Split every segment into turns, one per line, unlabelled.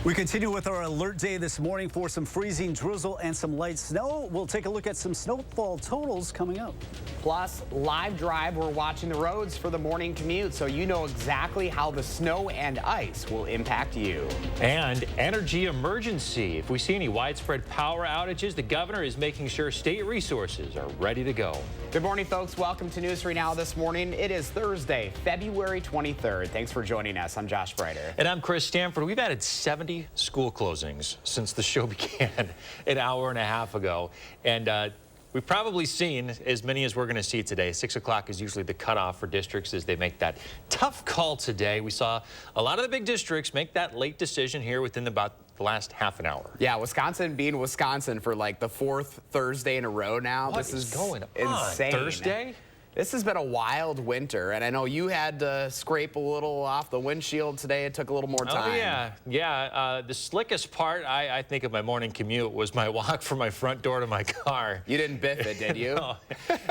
We continue with our alert day this morning for some freezing drizzle and some light snow. We'll take a look at some snowfall totals coming up.
Plus, live drive, we're watching the roads for the morning commute, so you know exactly how the snow and ice will impact you.
And energy emergency. If we see any widespread power outages, the governor is making sure state resources are ready to go.
Good morning, folks. Welcome to News 3 Now this morning. It is Thursday, February 23rd. Thanks for joining us. I'm Josh Breiter.
And I'm Chris Stanford. We've added 70 school closings since the show began an hour and a half ago. And we've probably seen as many as we're going to see today. 6 o'clock is usually the cutoff for districts as they make that tough call today. We saw a lot of the big districts make that late decision here within about the last half an hour.
Yeah, Wisconsin being Wisconsin for like the 4th Thursday in a row now.
This is going on?
Insane.
Thursday?
This has been a wild winter, and I know you had to scrape a little off the windshield today. It took a little more time.
Oh, yeah. The slickest part, I think, of my morning commute was my walk from my front door to my car.
You didn't biff it, did you?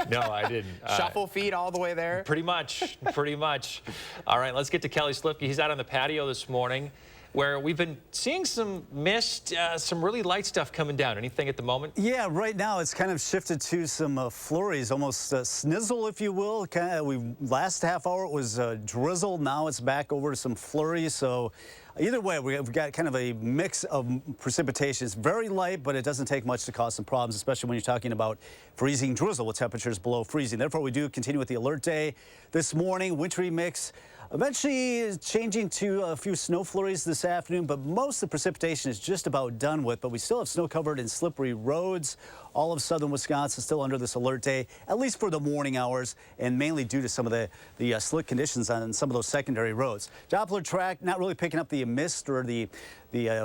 No, I didn't.
Shuffle feet all the way there?
Pretty much. All right, let's get to Kelly Slipke. He's out on the patio this morning, where we've been seeing some mist, some really light stuff coming down. Anything at the moment?
Yeah, right now it's kind of shifted to some flurries, almost snizzle, if you will. Last half hour it was drizzle. Now it's back over to some flurries. So either way, we've got kind of a mix of precipitation. It's very light, but it doesn't take much to cause some problems, especially when you're talking about freezing drizzle with temperatures below freezing. Therefore, we do continue with the alert day this morning. Wintry mix. Eventually changing to a few snow flurries this afternoon, but most of the precipitation is just about done with. But we still have snow-covered and slippery roads. All of southern Wisconsin still under this alert day, at least for the morning hours, and mainly due to some of the slick conditions on some of those secondary roads. Doppler track not really picking up the mist or the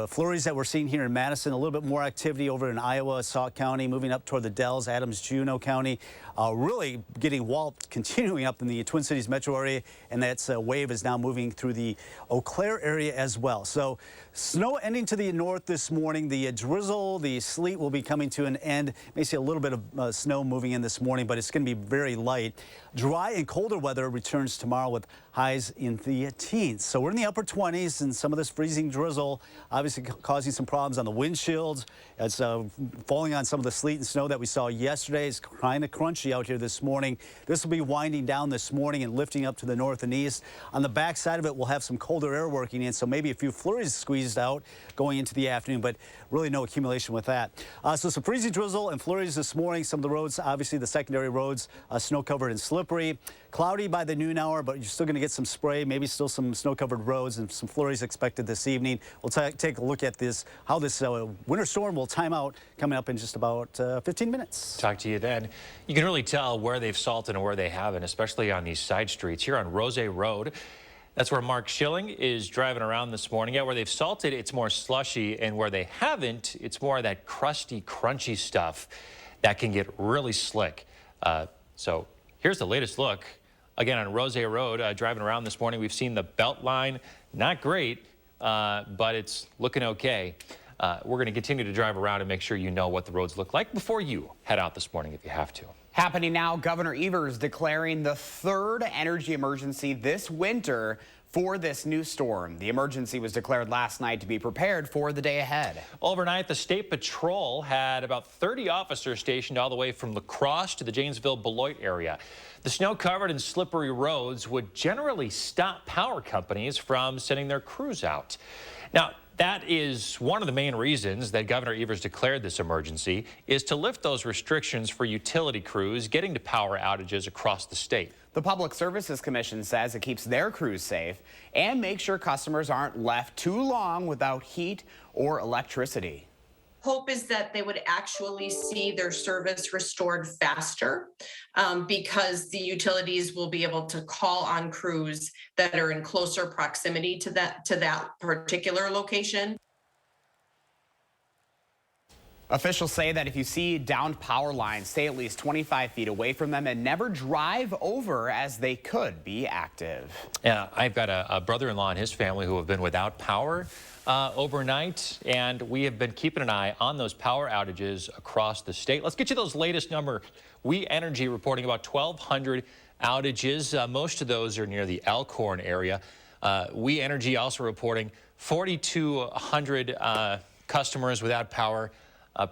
flurries that we're seeing here in Madison. A little bit more activity over in Iowa, Sauk County, moving up toward the Dells, Adams, Juneau County. Really getting walloped, continuing up in the Twin Cities metro area, and that's wave is now moving through the Eau Claire area as well. So snow ending to the north this morning. The drizzle, the sleet will be coming to an end. May see a little bit of snow moving in this morning, but it's going to be very light. Dry and colder weather returns tomorrow with highs in the teens. So we're in the upper 20s, and some of this freezing drizzle obviously causing some problems on the windshields. It's falling on some of the sleet and snow that we saw yesterday. It's kind of crunchy out here this morning. This will be winding down this morning and lifting up to the north and east. On the back side of it, we'll have some colder air working in, so maybe a few flurries squeezed out going into the afternoon, but really no accumulation with that. So some freezing drizzle and flurries this morning. Some of the roads, obviously the secondary roads, snow-covered and slippery. Cloudy by the noon hour, but you're still going to get some spray, maybe still some snow-covered roads and some flurries expected this evening. We'll take a look at how this winter storm will time out coming up in just about 15 minutes.
Talk to you then. You can really tell where they've salted and where they haven't, especially on these side streets. Here on Rose Road, that's where Mark Schilling is driving around this morning. Yeah, where they've salted, it's more slushy, and where they haven't, it's more of that crusty, crunchy stuff that can get really slick. So here's the latest look. Again, on Rose Road, driving around this morning, we've seen the belt line. Not great, but it's looking okay. We're going to continue to drive around and make sure you know what the roads look like before you head out this morning if you have to.
Happening now, Governor Evers declaring the third energy emergency this winter for this new storm. The emergency was declared last night to be prepared for the day ahead.
Overnight, the State Patrol had about 30 officers stationed all the way from La Crosse to the Janesville-Beloit area. The snow-covered and slippery roads would generally stop power companies from sending their crews out. Now, that is one of the main reasons that Governor Evers declared this emergency, is to lift those restrictions for utility crews getting to power outages across the state.
The Public Services Commission says it keeps their crews safe and makes sure customers aren't left too long without heat or electricity.
Hope is that they would actually see their service restored faster because the utilities will be able to call on crews that are in closer proximity to that particular location.
Officials say that if you see downed power lines, stay at least 25 feet away from them and never drive over, as they could be active.
Yeah, I've got a brother-in-law and his family who have been without power overnight, and we have been keeping an eye on those power outages across the state. Let's get you those latest numbers. We Energy reporting about 1,200 outages. Most of those are near the Elkhorn area. We Energy also reporting 4,200 customers without power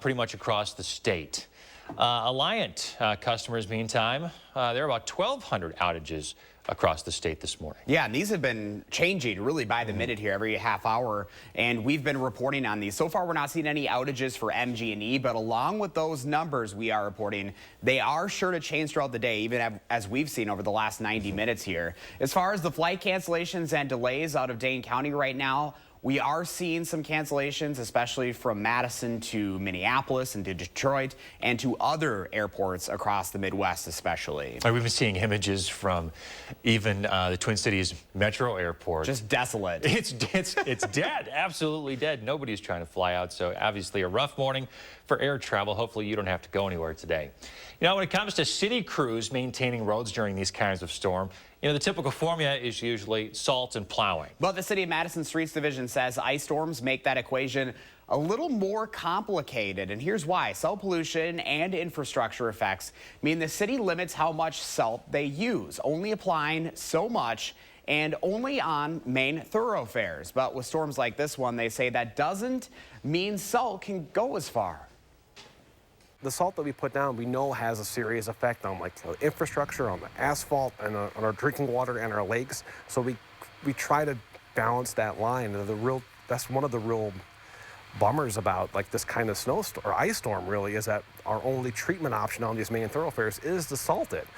pretty much across the state. Alliant customers, meantime, there are about 1,200 outages across the state this morning.
Yeah, and these have been changing really by the minute here, every half hour, and we've been reporting on these. So far, we're not seeing any outages for MG&E, but along with those numbers we are reporting, they are sure to change throughout the day, even as we've seen over the last 90 minutes here. As far as the flight cancellations and delays out of Dane County right now, we are seeing some cancellations, especially from Madison to Minneapolis and to Detroit and to other airports across the Midwest, especially.
We've been seeing images from even the Twin Cities Metro Airport.
Just desolate.
It's dead, absolutely dead. Nobody's trying to fly out, so obviously a rough morning for air travel. Hopefully you don't have to go anywhere today. You know, when it comes to city crews maintaining roads during these kinds of storm, you know, the typical formula is usually salt and plowing.
But the City of Madison Streets Division says ice storms make that equation a little more complicated. And here's why. Salt pollution and infrastructure effects mean the city limits how much salt they use, only applying so much and only on main thoroughfares. But with storms like this one, they say that doesn't mean salt can go as far.
The salt that we put down, we know has a serious effect on like the infrastructure, on the asphalt, and on our drinking water and our lakes. So we try to balance that line. That's one of the real bummers about like this kind of snowstorm or ice storm really, is that our only treatment option on these main thoroughfares is to salt it.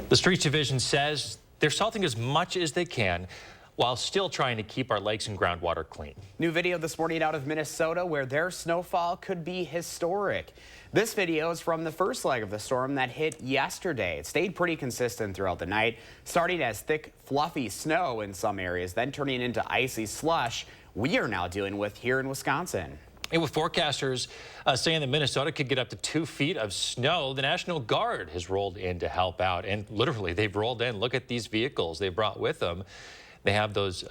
The Streets Division says they're salting as much as they can while still trying to keep our lakes and groundwater clean.
New video this morning out of Minnesota where their snowfall could be historic. This video is from the first leg of the storm that hit yesterday. It stayed pretty consistent throughout the night, starting as thick, fluffy snow in some areas, then turning into icy slush we are now dealing with here in Wisconsin.
And with forecasters saying that Minnesota could get up to 2 feet of snow, the National Guard has rolled in to help out. And literally, they've rolled in. Look at these vehicles they brought with them. They have those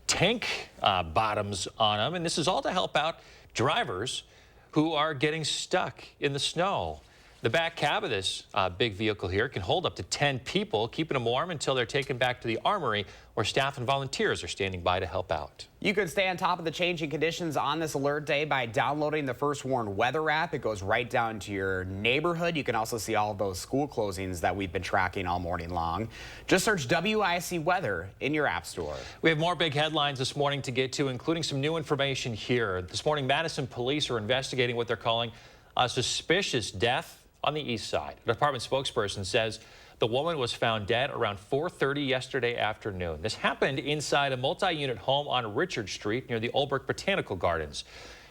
tank bottoms on them, and this is all to help out drivers who are getting stuck in the snow. The back cab of this big vehicle here can hold up to 10 people, keeping them warm until they're taken back to the armory, where staff and volunteers are standing by to help out.
You can stay on top of the changing conditions on this alert day by downloading the First Warn weather app. It goes right down to your neighborhood. You can also see all of those school closings that we've been tracking all morning long. Just search WISC weather in your app store.
We have more big headlines this morning to get to, including some new information here. This morning, Madison police are investigating what they're calling a suspicious death on the east side. A department spokesperson says the woman was found dead around 4:30 yesterday afternoon. This happened inside a multi-unit home on Richard Street near the Olbrook Botanical Gardens.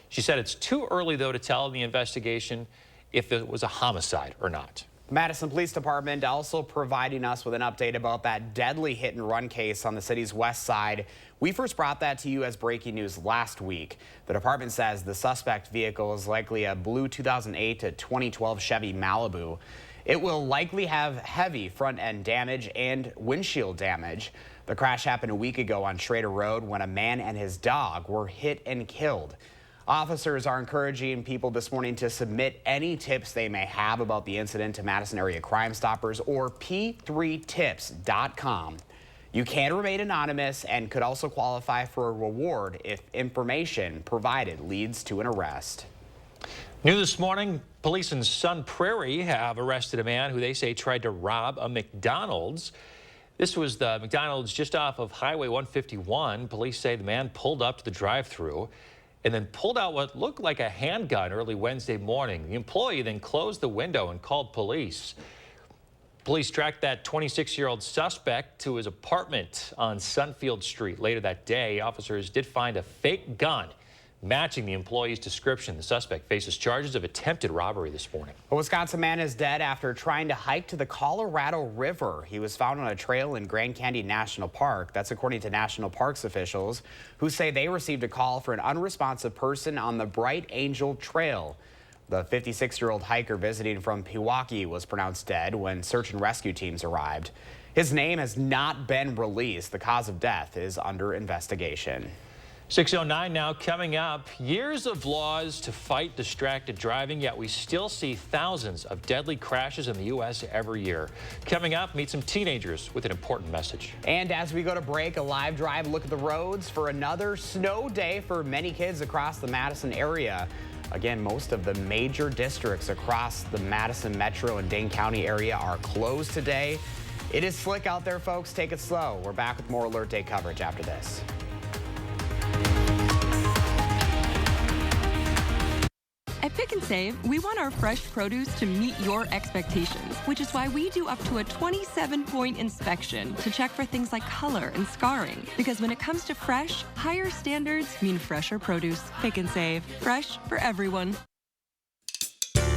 She said it's too early, though, to tell in the investigation if it was a homicide or not.
Madison Police Department also providing us with an update about that deadly hit-and-run case on the city's west side. We first brought that to you as breaking news last week. The department says the suspect vehicle is likely a blue 2008 to 2012 Chevy Malibu. It will likely have heavy front-end damage and windshield damage. The crash happened a week ago on Schrader Road when a man and his dog were hit and killed. Officers are encouraging people this morning to submit any tips they may have about the incident to Madison Area Crime Stoppers or p3tips.com. You can remain anonymous and could also qualify for a reward if information provided leads to an arrest.
New this morning, police in Sun Prairie have arrested a man who they say tried to rob a McDonald's. This was the McDonald's just off of Highway 151. Police say the man pulled up to the drive-thru and then pulled out what looked like a handgun early Wednesday morning. The employee then closed the window and called police. Police tracked that 26-year-old suspect to his apartment on Sunfield Street. Later that day, officers did find a fake gun matching the employee's description. The suspect faces charges of attempted robbery this morning.
A Wisconsin man is dead after trying to hike to the Colorado River. He was found on a trail in Grand Canyon National Park. That's according to National Parks officials, who say they received a call for an unresponsive person on the Bright Angel Trail. The 56-year-old hiker visiting from Pewaukee was pronounced dead when search and rescue teams arrived. His name has not been released. The cause of death is under investigation.
6:09 now. Coming up, years of laws to fight distracted driving, yet we still see thousands of deadly crashes in the U.S. every year. Coming up, meet some teenagers with an important message.
And as we go to break, a live drive look at the roads for another snow day for many kids across the Madison area. Again, most of the major districts across the Madison metro and Dane County area are closed today. It is slick out there, folks. Take it slow. We're back with more Alert Day coverage after this.
At Pick and Save, we want our fresh produce to meet your expectations, which is why we do up to a 27-point inspection to check for things like color and scarring. Because when it comes to fresh, higher standards mean fresher produce. Pick and Save, fresh for everyone.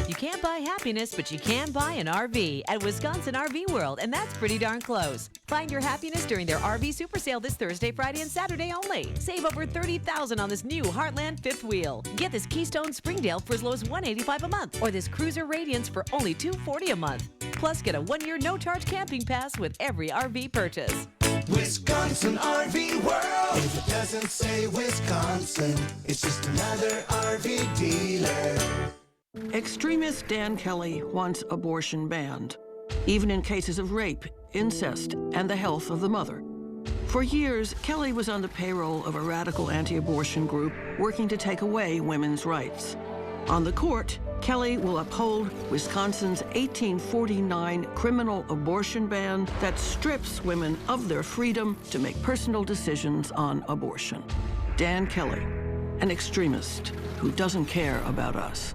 You can't buy happiness, but you can buy an RV at Wisconsin RV World, and that's pretty darn close. Find your happiness during their RV Super Sale this Thursday, Friday, and Saturday only. Save over $30,000 on this new Heartland fifth wheel. Get this Keystone Springdale for as low as $185 a month, or this Cruiser Radiance for only $240 a month. Plus, get a 1-year no-charge camping pass with every RV purchase.
Wisconsin RV World. If it doesn't say Wisconsin, it's just another RV dealer.
Extremist Dan Kelly wants abortion banned, even in cases of rape, incest, and the health of the mother. For years, Kelly was on the payroll of a radical anti-abortion group working to take away women's rights. On the court, Kelly will uphold Wisconsin's 1849 criminal abortion ban that strips women of their freedom to make personal decisions on abortion. Dan Kelly, an extremist who doesn't care about us.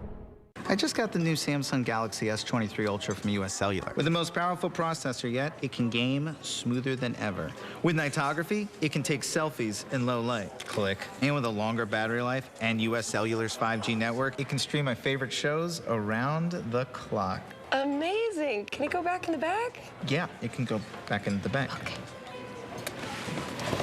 I just got the new Samsung Galaxy S23 Ultra from US Cellular. With the most powerful processor yet, it can game smoother than ever. With nightography, it can take selfies in low light. Click. And with a longer battery life and US Cellular's 5G network, it can stream my favorite shows around the clock.
Amazing. Can it go back in the back?
Yeah, it can go back into the bank.
Okay.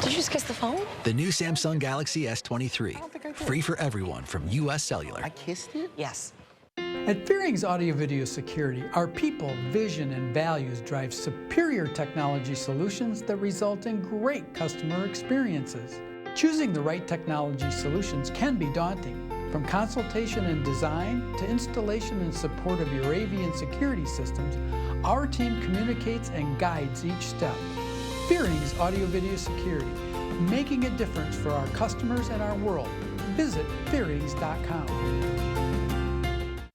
Did you just kiss the phone?
The new Samsung Galaxy S23. Free for everyone from US Cellular.
I kissed it?
Yes.
At Fearing's Audio Video Security, our people, vision, and values drive superior technology solutions that result in great customer experiences. Choosing the right technology solutions can be daunting. From consultation and design to installation and support of your AV and security systems, our team communicates and guides each step. Fearing's Audio Video Security, making a difference for our customers and our world. Visit fearings.com.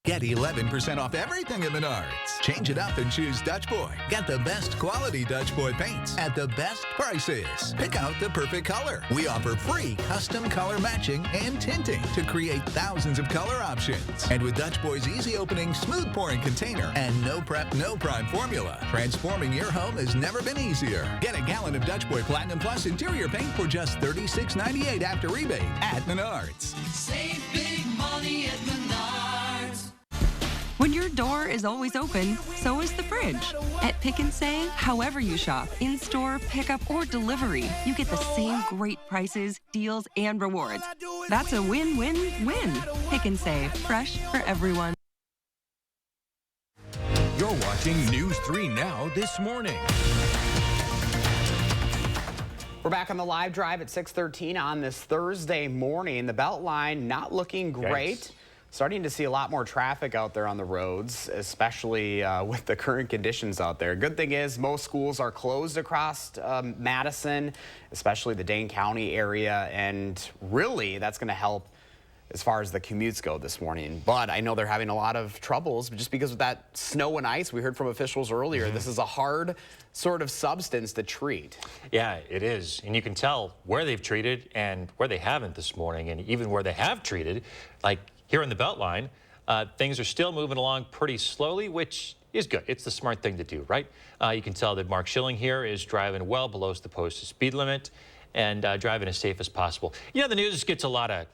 Get 11% off everything at Menards. Change it up and choose Dutch Boy. Get the best quality Dutch Boy paints at the best prices. Pick out the perfect color. We offer free custom color matching and tinting to create thousands of color options. And with Dutch Boy's easy opening, smooth pouring container and no prep, no prime formula, transforming your home has never been easier. Get a gallon of Dutch Boy Platinum Plus interior paint for just $36.98 after rebate at Menards.
Save big money at Menards.
When your door is always open, so is the fridge. At Pick and Save, however you shop, in-store, pickup, or delivery, you get the same great prices, deals, and rewards. That's a win-win-win. Pick and Save, fresh for everyone.
You're watching News 3 Now this morning.
We're back on the live drive at 6:13 on this Thursday morning. The Beltline not looking great. Yikes. Starting to see a lot more traffic out there on the roads, especially with the current conditions out there. Good thing is most schools are closed across Madison, especially the Dane County area, and really that's going to help as far as the commutes go this morning. But I know they're having a lot of troubles just because of that snow and ice. We heard from officials earlier, this is a hard sort of substance to treat.
Yeah, it is. And you can tell where they've treated and where they haven't this morning, and even where they have treated, like here in the Beltline, things are still moving along pretty slowly, which is good. It's the smart thing to do, right? You can tell that Mark Schilling here is driving well below the posted speed limit and driving as safe as possible. You know, the news gets a lot of,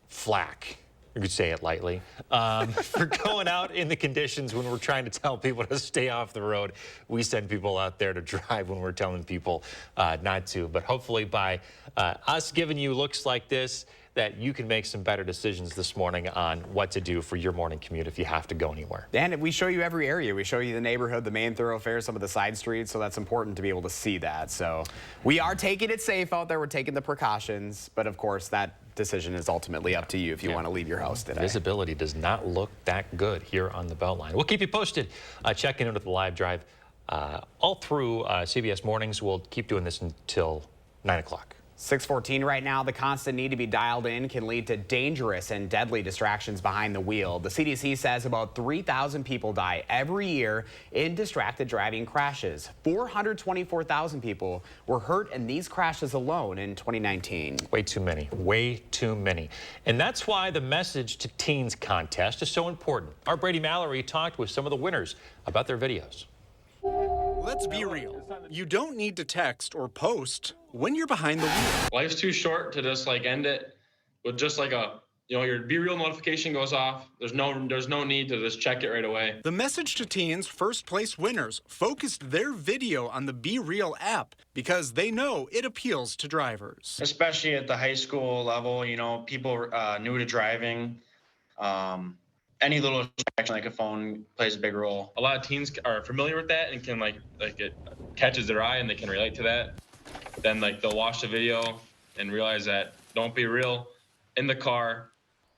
flack, you could say it lightly, for going out in the conditions when we're trying to tell people to stay off the road. We send people out there to drive when we're telling people not to. But hopefully by us giving you looks like this, that you can make some better decisions this morning on what to do for your morning commute if you have to go anywhere.
And we show you every area. We show you the neighborhood, the main thoroughfares, some of the side streets, so that's important to be able to see that. So we are taking it safe out there. We're taking the precautions, but of course that decision is ultimately up to you if you want to leave your house today.
Visibility does not look that good here on the Beltline. We'll keep you posted. Check in with the live drive all through CBS Mornings. We'll keep doing this until 9 o'clock.
6:14 right now. The constant need to be dialed in can lead to dangerous and deadly distractions behind the wheel. The CDC says about 3,000 people die every year in distracted driving crashes. 424,000 people were hurt in these crashes alone in 2019.
Way too many. Way too many. And that's why the Message to Teens contest is so important. Our Brady Mallory talked with some of the winners about their videos.
Let's be real. You don't need to text or post when you're behind the wheel.
Life's too short to just like end it with just like a, your Be Real notification goes off. There's no need to just check it right away.
The Message to Teens first place winners focused their video on the Be Real app because they know it appeals to drivers.
Especially at the high school level, people new to driving. Any little distraction like a phone plays a big role.
A lot of teens are familiar with that and can like it catches their eye and they can relate to that. Then they'll watch the video and realize that don't be real in the car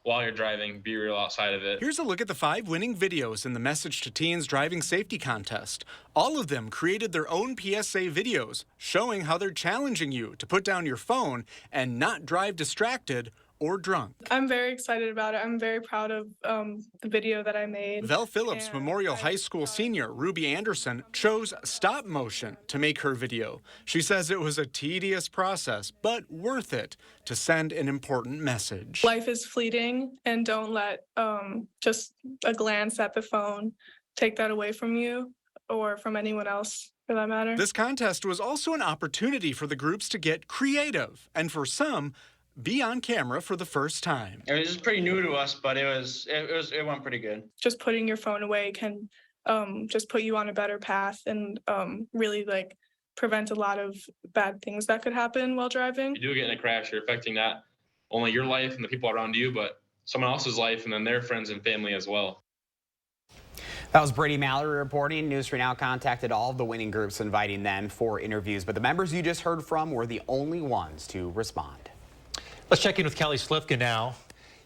while you're driving, be real outside of it.
Here's a look at the 5 winning videos in the Message to Teens driving safety contest. All of them created their own PSA videos showing how they're challenging you to put down your phone and not drive distracted or drunk.
I'm very excited about it. I'm very proud of the video that I made.
Vel Phillips Memorial High School senior Ruby Anderson chose stop motion to make her video. She says it was a tedious process, but worth it to send an important message.
Life is fleeting, and don't let just a glance at the phone take that away from you or from anyone else, for that matter.
This contest was also an opportunity for the groups to get creative, and for some, be on camera for the first time.
It was pretty new to us, but it went pretty good.
Just putting your phone away can just put you on a better path and really prevent a lot of bad things that could happen while driving.
If you do get in a crash, you're affecting not only your life and the people around you, but someone else's life and then their friends and family as well.
That was Brady Mallory reporting. News 3 Now contacted all of the winning groups, inviting them for interviews, but the members you just heard from were the only ones to respond.
Let's check in with Kelly Slifka now.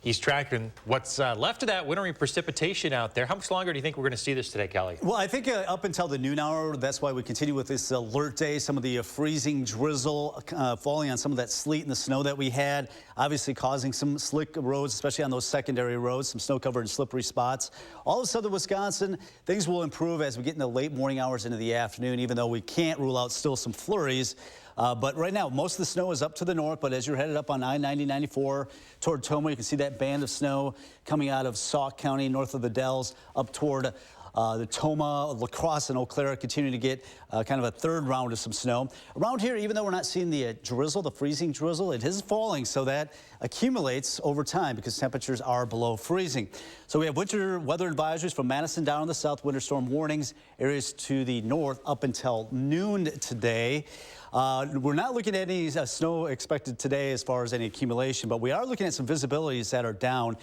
He's tracking what's left of that wintry precipitation out there. How much longer do you think we're going to see this today, Kelly?
Well, I think up until the noon hour, that's why we continue with this alert day. Some of the freezing drizzle falling on some of that sleet and the snow that we had, obviously causing some slick roads, especially on those secondary roads, some snow-covered and slippery spots. All of southern Wisconsin, things will improve as we get in the late morning hours into the afternoon, even though we can't rule out still some flurries. But right now, most of the snow is up to the north, but as you're headed up on I-90-94 toward Toma, you can see that band of snow coming out of Sauk County, north of the Dells, up toward the Toma, La Crosse, and Eau Claire, continuing to get kind of a third round of some snow. Around here, even though we're not seeing the drizzle, the freezing drizzle, it is falling, so that accumulates over time because temperatures are below freezing. So we have winter weather advisories from Madison down in the south, winter storm warnings, areas to the north up until noon today. We're not looking at any snow expected today as far as any accumulation, but we are looking at some visibilities that are down.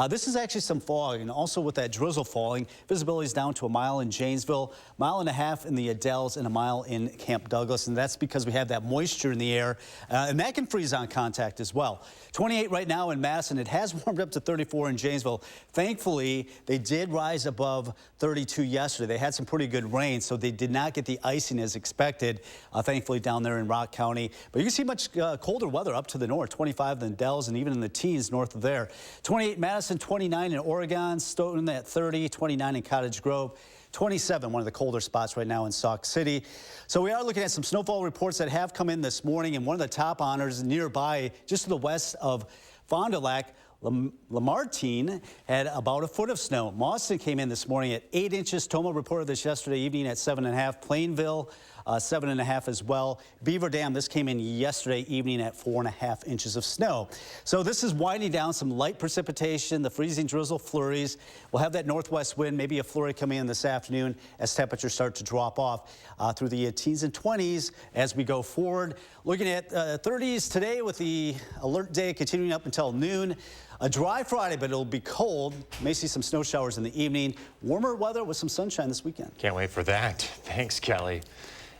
This is actually some fog, and also with that drizzle falling, visibility is down to 1 mile in Janesville, 1.5 miles in the Dells, and 1 mile in Camp Douglas, and that's because we have that moisture in the air, and that can freeze on contact as well. 28 right now in Madison. It has warmed up to 34 in Janesville. Thankfully, they did rise above 32 yesterday. They had some pretty good rain, so they did not get the icing as expected, thankfully, down there in Rock County. But you can see much colder weather up to the north, 25 in the Dells and even in the teens north of there. 28 Madison, 29 in Oregon, Stoughton at 30, 29 in Cottage Grove. 27, one of the colder spots right now in Sauk City. So we are looking at some snowfall reports that have come in this morning, and one of the top honors nearby, just to the west of Fond du Lac, Lamartine had about 1 foot of snow. Mauston came in this morning at 8 inches. Toma reported this yesterday evening at 7.5. Plainville 7.5 as well. Beaver Dam, this came in yesterday evening at 4.5 inches of snow. So this is winding down, some light precipitation, the freezing drizzle flurries. We'll have that northwest wind, maybe a flurry coming in this afternoon as temperatures start to drop off through the teens and 20s as we go forward. Looking at 30s today with the alert day continuing up until noon. A dry Friday, but it'll be cold. May see some snow showers in the evening. Warmer weather with some sunshine this weekend.
Can't wait for that. Thanks, Kelly.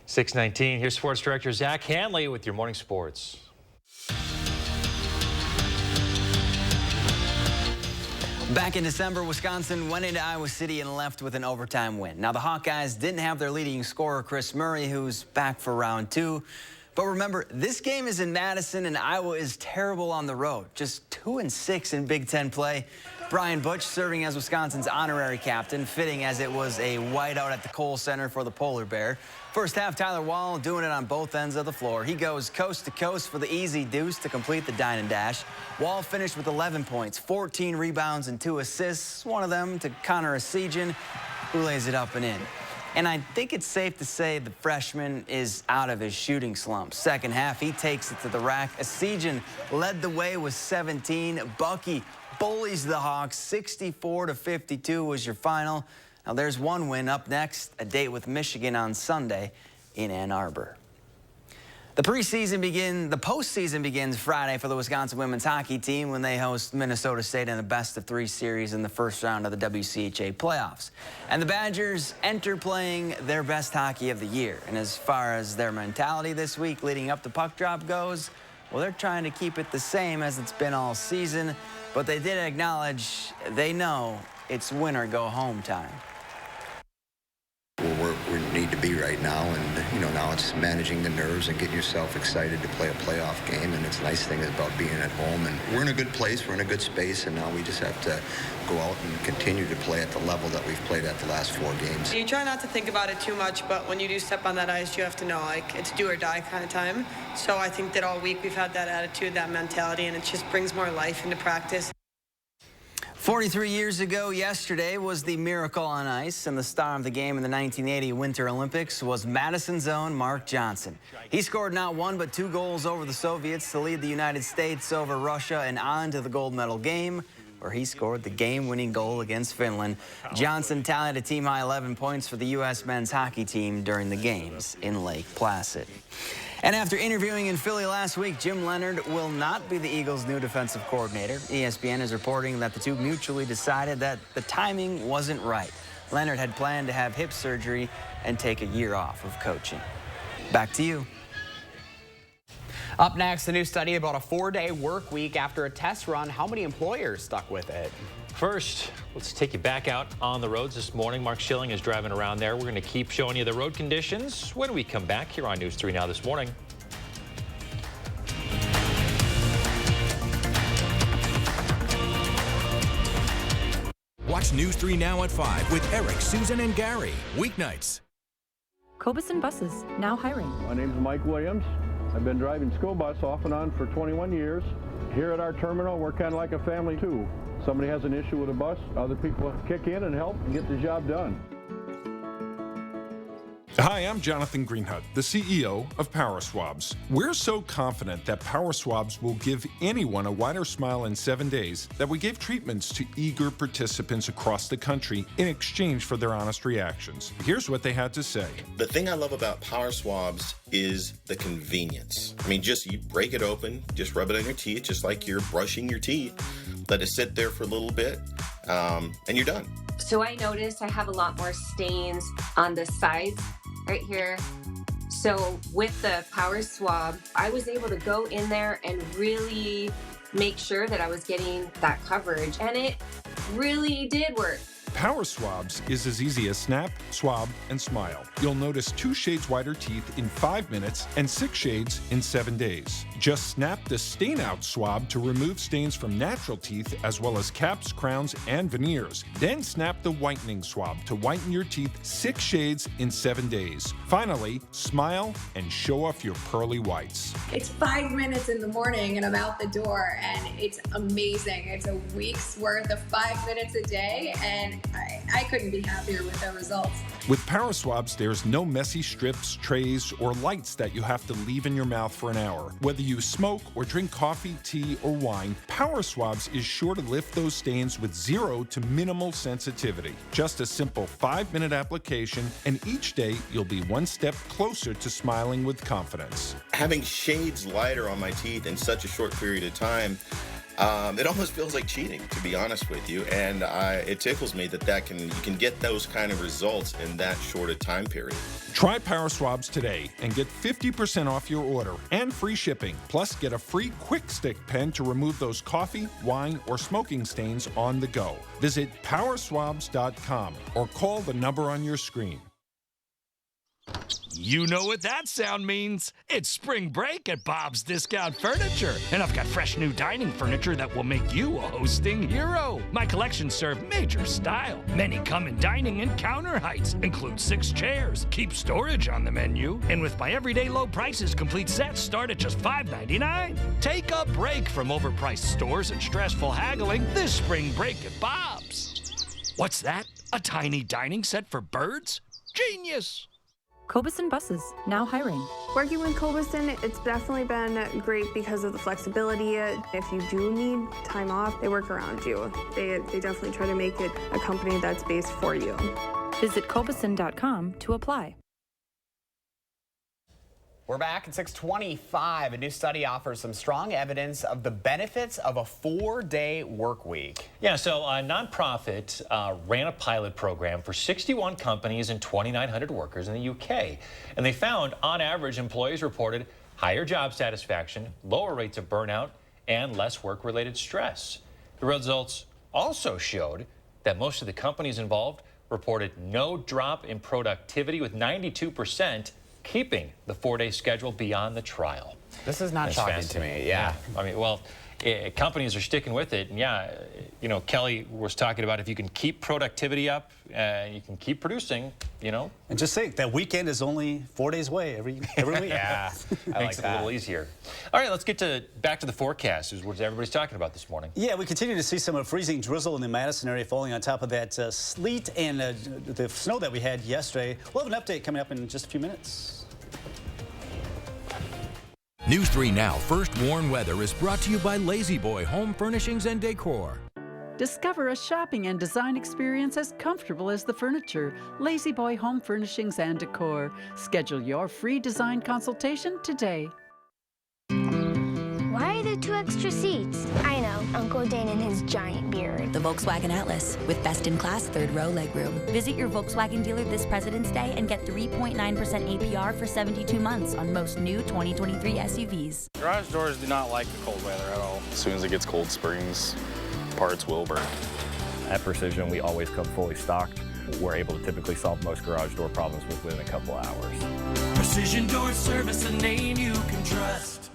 6:19. Here's Sports Director Zach Hanley with your morning sports.
Back in December, Wisconsin went into Iowa City and left with an overtime win. Now, the Hawkeyes didn't have their leading scorer, Chris Murray, who's back for round 2. But remember, this game is in Madison, and Iowa is terrible on the road. Just 2-6 in Big Ten play. Brian Butch serving as Wisconsin's honorary captain, fitting as it was a whiteout at the Kohl Center for the Polar Bear. First half, Tyler Wall doing it on both ends of the floor. He goes coast to coast for the easy deuce to complete the dine and dash. Wall finished with 11 points, 14 rebounds, and 2 assists, one of them to Connor Esijan, who lays it up and in. And I think it's safe to say the freshman is out of his shooting slump. Second half, he takes it to the rack. Esijan led the way with 17. Bucky bullies the Hawks. 64-52 was your final. Now there's one win. Up next, a date with Michigan on Sunday in Ann Arbor. The postseason begins Friday for the Wisconsin women's hockey team when they host Minnesota State in a best-of-3 series in the first round of the WCHA playoffs. And the Badgers enter playing their best hockey of the year. And as far as their mentality this week leading up to puck drop goes, well, they're trying to keep it the same as it's been all season. But they did acknowledge they know it's win or go home time.
Where we need to be right now, and now it's managing the nerves and getting yourself excited to play a playoff game. And it's a nice thing about being at home, and we're in a good place, we're in a good space, and now we just have to go out and continue to play at the level that we've played at the last 4 games.
You try not to think about it too much, but when you do step on that ice, you have to know, like, it's do or die kind of time. So I think that all week we've had that attitude, that mentality, and it just brings more life into practice.
43 years ago yesterday was the Miracle on Ice, and the star of the game in the 1980 Winter Olympics was Madison's own Mark Johnson. He scored not 1 but 2 goals over the Soviets to lead the United States over Russia and on to the gold medal game, where he scored the game-winning goal against Finland. Johnson tallied a team-high 11 points for the U.S. men's hockey team during the games in Lake Placid. And after interviewing in Philly last week, Jim Leonard will not be the Eagles' new defensive coordinator. ESPN is reporting that the two mutually decided that the timing wasn't right. Leonard had planned to have hip surgery and take a year off of coaching. Back to you.
Up next, a new study about a 4-day work week after a test run. How many employers stuck with it?
First, let's take you back out on the roads this morning. Mark Schilling is driving around there. We're going to keep showing you the road conditions when we come back here on News 3 Now this morning.
Watch News 3 Now at 5 with Eric, Susan, and Gary. Weeknights.
Cobison Buses, now hiring.
My name is Mike Williams. I've been driving school bus off and on for 21 years. Here at our terminal, we're kind of like a family too. Somebody has an issue with a bus, other people kick in and help and get the job done.
Hi, I'm Jonathan Greenhut, the CEO of Power Swabs. We're so confident that Power Swabs will give anyone a wider smile in 7 days that we gave treatments to eager participants across the country in exchange for their honest reactions. Here's what they had to say.
The thing I love about Power Swabs is the convenience. I mean, just you break it open, just rub it on your teeth, just like you're brushing your teeth. Let it sit there for a little bit, and you're done.
So I noticed I have a lot more stains on the sides right here. So with the Power Swab, I was able to go in there and really make sure that I was getting that coverage, and it really did work.
Power Swabs is as easy as snap, swab, and smile. You'll notice 2 shades whiter teeth in 5 minutes and 6 shades in 7 days. Just snap the stain out swab to remove stains from natural teeth as well as caps, crowns, and veneers. Then snap the whitening swab to whiten your teeth 6 shades in 7 days. Finally, smile and show off your pearly whites.
It's 5 minutes in the morning and I'm out the door, and it's amazing. It's a week's worth of 5 minutes a day, and I couldn't be happier with the results.
With Power Swabs, there's no messy strips, trays, or lights that you have to leave in your mouth for an hour. Whether you smoke or drink coffee, tea, or wine, Power Swabs is sure to lift those stains with 0 to minimal sensitivity. Just a simple 5-minute application, and each day you'll be one step closer to smiling with confidence.
Having shades lighter on my teeth in such a short period of time, it almost feels like cheating, to be honest with you, and it tickles me that you can get those kind of results in that short a time period.
Try Power Swabs today and get 50% off your order and free shipping. Plus, get a free Quick Stick pen to remove those coffee, wine, or smoking stains on the go. Visit powerswabs.com or call the number on your screen.
You know what that sound means. It's spring break at Bob's Discount Furniture, and I've got fresh new dining furniture that will make you a hosting hero. My collections serve major style. Many come in dining and counter heights, include 6 chairs, keep storage on the menu, and with my everyday low prices, complete sets start at just $5.99. Take a break from overpriced stores and stressful haggling this spring break at Bob's. What's that? A tiny dining set for birds? Genius!
Cobuson Buses, now hiring.
Working with Cobuson, it's definitely been great because of the flexibility. If you do need time off, they work around you. They definitely try to make it a company that's based for you.
Visit Cobuson.com to apply.
We're back at 6:25. A new study offers some strong evidence of the benefits of a 4-day work week.
Yeah, so a nonprofit ran a pilot program for 61 companies and 2,900 workers in the UK. And they found, on average, employees reported higher job satisfaction, lower rates of burnout, and less work-related stress. The results also showed that most of the companies involved reported no drop in productivity, with 92% keeping the 4-day schedule beyond the trial.
This is not shocking to me, yeah.
I mean, well, companies are sticking with it. And yeah, you know, Kelly was talking about if you can keep productivity up, you can keep producing, you know.
And just think that weekend is only 4 days away every week.
Yeah, makes it a little easier. All right, let's get back to the forecast, is what everybody's talking about this morning.
Yeah, we continue to see some freezing drizzle in the Madison area, falling on top of that sleet and the snow that we had yesterday. We'll have an update coming up in just a few minutes.
News 3 Now First Warn Weather is brought to you by Lazy Boy Home Furnishings and Decor.
Discover a shopping and design experience as comfortable as the furniture. Lazy Boy Home Furnishings and Decor. Schedule your free design consultation today.
Why are there 2 extra seats? I know, Uncle Dan and his giant beard.
The Volkswagen Atlas with best-in-class third-row legroom. Visit your Volkswagen dealer this President's Day and get 3.9% APR for 72 months on most new 2023 SUVs.
Garage doors do not like the cold weather at all.
As soon as it gets cold springs, parts will burn.
At Precision, we always come fully stocked. We're able to typically solve most garage door problems within a couple hours.
Precision Door Service, a name you can trust.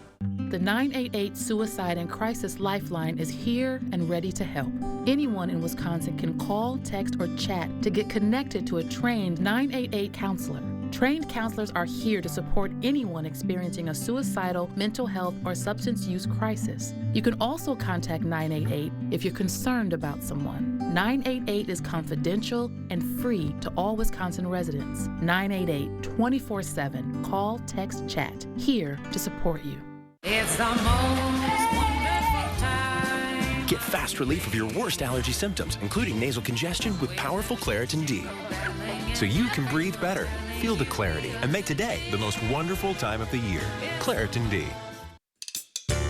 The 988 Suicide and Crisis Lifeline is here and ready to help. Anyone in Wisconsin can call, text, or chat to get connected to a trained 988 counselor. Trained counselors are here to support anyone experiencing a suicidal, mental health, or substance use crisis. You can also contact 988 if you're concerned about someone. 988 is confidential and free to all Wisconsin residents. 988 24/7. Call, text, chat. Here to support you.
It's the most wonderful time.
Get fast relief of your worst allergy symptoms, including nasal congestion with powerful Claritin D. So you can breathe better, feel the clarity, and make today the most wonderful time of the year. Claritin D.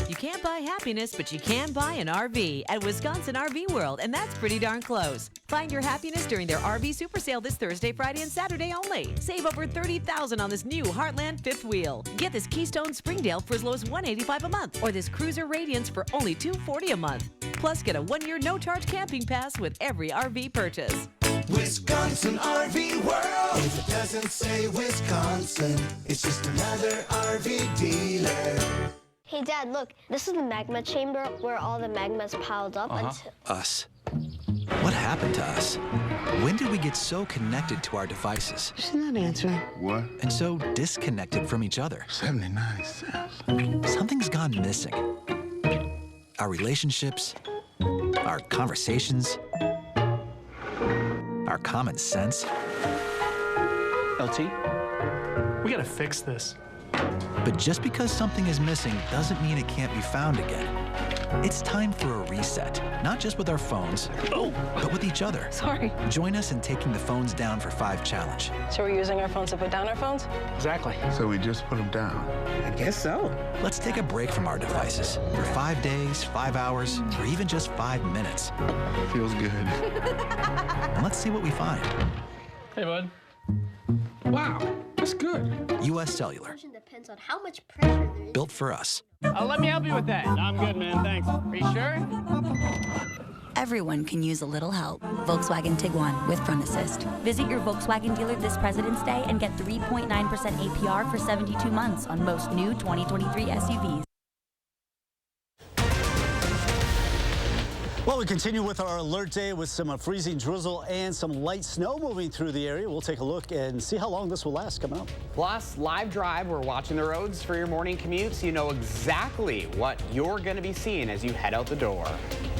You can't buy happiness, but you can buy an RV at Wisconsin RV World, and that's pretty darn close. Find your happiness during their RV Super Sale this Thursday, Friday, and Saturday only. Save over $30,000 on this new Heartland fifth wheel. Get this Keystone Springdale for as low as $185 a month, or this Cruiser Radiance for only $240 a month. Plus, get a 1-year no-charge camping pass with every RV purchase.
Wisconsin RV World. If it doesn't say Wisconsin, it's just another RV dealer.
Hey, Dad, look. This is the magma chamber where all the magma's piled up until...
Us. What happened to us? When did we get so connected to our devices?
She's not answering.
What? And so disconnected from each other.
79 cents.
Something's gone missing. Our relationships, our conversations, our common sense.
LT, we gotta fix this.
But just because something is missing doesn't mean it can't be found again. It's time for a reset, not just with our phones, but with each other.
Sorry.
Join us in taking the phones down for 5 challenge.
So we're using our phones to put down our phones?
Exactly.
So we just put them down?
I guess so.
Let's take a break from our devices for 5 days, 5 hours, or even just 5 minutes.
Feels good.
And let's see what we find.
Hey, bud. Wow, that's good.
U.S. Cellular.
Depends on how much pressure there is.
Built for us.
Let me help you with that. I'm good, man. Thanks. Are you sure?
Everyone can use a little help. Volkswagen Tiguan with Front Assist. Visit your Volkswagen dealer this President's Day and get 3.9% APR for 72 months on most new 2023 SUVs.
Well, we continue with our alert day with some freezing drizzle and some light snow moving through the area. We'll take a look and see how long this will last coming up.
Plus, live drive, we're watching the roads for your morning commute so you know exactly what you're going to be seeing as you head out the door.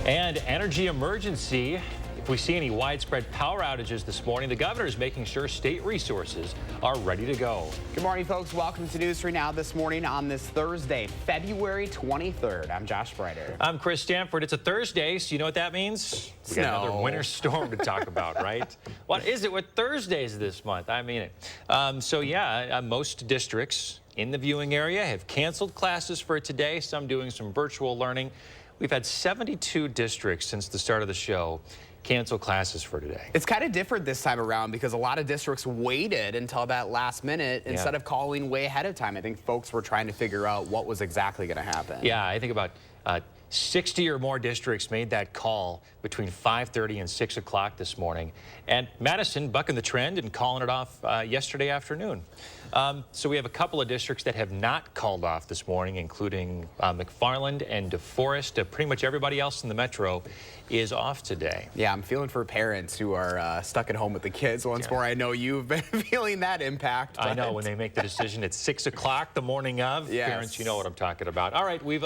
And energy emergency. If we see any widespread power outages this morning, the governor is making sure state resources are ready to go.
Good morning, folks. Welcome to News 3 Now this morning on this Thursday, February 23rd. I'm Josh Spreiter.
I'm Chris Stanford. It's a Thursday, so you know what that means? We got another winter storm to talk about, right? What is it with Thursdays this month? I mean it. So yeah, most districts in the viewing area have canceled classes for today, some doing some virtual learning. We've had 72 districts since the start of the show cancel classes for today.
It's kind of different this time around because a lot of districts waited until that last minute instead of calling way ahead of time. I think folks were trying to figure out what was exactly going to happen.
Yeah, I think about 60 or more districts made that call between 5:30 and 6 o'clock this morning. And Madison bucking the trend and calling it off yesterday afternoon. So we have a couple of districts that have not called off this morning, including McFarland and DeForest. Pretty much everybody else in the metro is off today.
Yeah, I'm feeling for parents who are stuck at home with the kids once more. I know you've been feeling that impact.
I know, when they make the decision at 6 o'clock the morning of. Parents, you know what I'm talking about. All right, we've